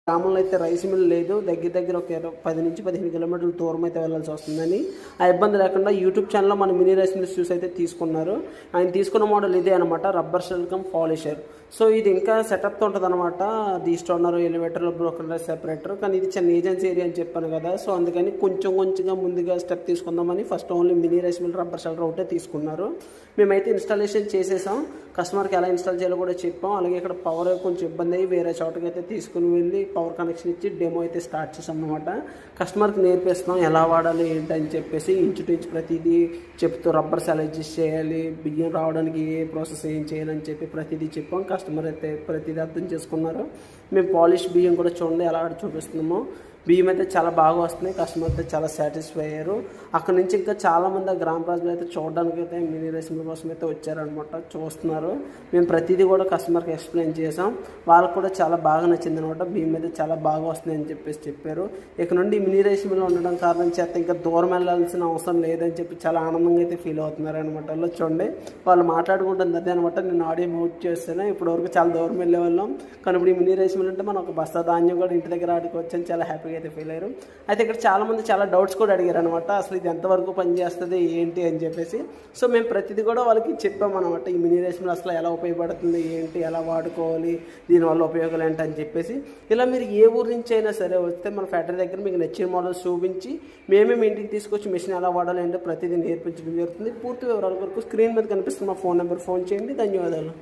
గ్రామంలో అయితే rice mill లేదు. దగ్గర ఒక 10 నుంచి 15 కిలోమీటర్ల దూరం అయితే వెళ్ళాల్సి వస్తుందని ఆ ఇబ్బంది లేకుండా యూట్యూబ్ ఛానల్లో మన మినీ రైస్ మిల్స్ చూసి అయితే తీసుకున్నారు. ఆయన తీసుకున్న మోడల్ ఇదే అనమాట, rubber shell cum polisher. So ఇది ఇంకా సెటప్తో ఉంటుంది అనమాట. ది స్టోనర్, ఎలివేటర్లు, బ్రోకన్ రైస్ సెపరేటర్. కానీ ఇది చిన్న ఏజెన్సీ ఏరియా అని చెప్పాను కదా, సో అందుకని కొంచెంగా ముందుగా స్టెప్ తీసుకుందామని first only mini rice mill rubber shell ఒకటే తీసుకున్నారు. మేమైతే ఇన్స్టాలేషన్ చేసేసాం. కస్టమర్కి ఎలా ఇన్స్టాల్ చేయాలో కూడా చెప్పాం. అలాగే ఇక్కడ పవర్ కొంచెం ఇబ్బంది అయ్యి వేరే చోటకి అయితే తీసుకుని వెళ్ళి పవర్ కనెక్షన్ ఇచ్చి డెమో అయితే స్టార్ట్ చేసాం అనమాట. కస్టమర్కి నేర్పిస్తున్నాం ఎలా వాడాలి ఏంటి అని చెప్పేసి. ఇంచు ప్రతిదీ చెప్తూ రబ్బర్ సెల్ అడ్జస్ట్ చేయాలి, బియ్యం రావడానికి ఏ ప్రాసెస్ ఏం చేయాలని చెప్పి ప్రతిదీ చెప్పాం. కస్టమర్ అయితే ప్రతిదీ అర్థం చేసుకున్నారు. మేము పాలిష్ బియ్యం కూడా చూడండి ఎలా చూపిస్తున్నామో. బియ్యం అయితే చాలా బాగా వస్తున్నాయి. కస్టమర్ అయితే చాలా సాటిస్ఫై అయ్యారు. అక్కడ నుంచి ఇంకా చాలామంది గ్రామ ప్రజలు అయితే చూడడానికి అయితే మినీ రైస్ మిల్ కోసం అయితే వచ్చారనమాట, చూస్తున్నారు. మేము ప్రతిదీ కూడా కస్టమర్కి ఎక్స్ప్లెయిన్ చేసాం. వాళ్ళకు కూడా చాలా బాగా నచ్చింది అనమాట. బియ్యం అయితే చాలా బాగా వస్తున్నాయి అని చెప్పేసి చెప్పారు. ఇక్కడ నుండి మినీ రైస్ మిల్ ఉండడం కారణం చేత ఇంకా దూరం వెళ్ళాల్సిన అవసరం లేదని చెప్పి చాలా ఆనందంగా అయితే ఫీల్ అవుతున్నారు అనమాట. వాళ్ళు చూడండి వాళ్ళు మాట్లాడుకుంటుంది అదే అనమాట. నేను ఆడియో మ్యూట్ చేస్తాను. ఇప్పుడు వరకు చాలా దూరం వెళ్ళే వాళ్ళం, కానీ ఇప్పుడు ఈ మినీ రైస్ మిల్ అంటే మనం ఒక బస్తా ధాన్యం కూడా ఇంటి దగ్గర ఆడుకోవచ్చు అని చాలా హ్యాపీగా అయితే ఫీల్ అయ్యారు. అయితే ఇక్కడ చాలామంది చాలా డౌట్స్ కూడా అడిగారు అనమాట, అసలు ఇది ఎంతవరకు పనిచేస్తుంది ఏంటి అని చెప్పేసి. సో మేము ప్రతిదీ కూడా వాళ్ళకి చెప్పామన్నమాట. ఈ మినీ రైస్ మిల్ అసలు ఎలా ఉపయోగపడుతుంది ఏంటి, ఎలా వాడుకోవాలి, దీనివల్ల ఉపయోగాలు ఏంటి అని చెప్పేసి. ఇలా మీరు ఏ ఊరు నుంచి అయినా సరే వస్తే మన ఫ్యాక్టరీ దగ్గర మీకు నచ్చిన మోడల్స్ చూపించి మేమే మీ ఇంటికి తీసుకొచ్చి మిషన్ ఎలా వాడాలి అంటే ప్రతిదీ నేర్పించడం జరుగుతుంది. పూర్తి వివరాల వరకు స్క్రీన్ మీద కనిపిస్తున్న మా ఫోన్ నెంబర్ ఫోన్ చేయండి. ధన్యవాదాలు.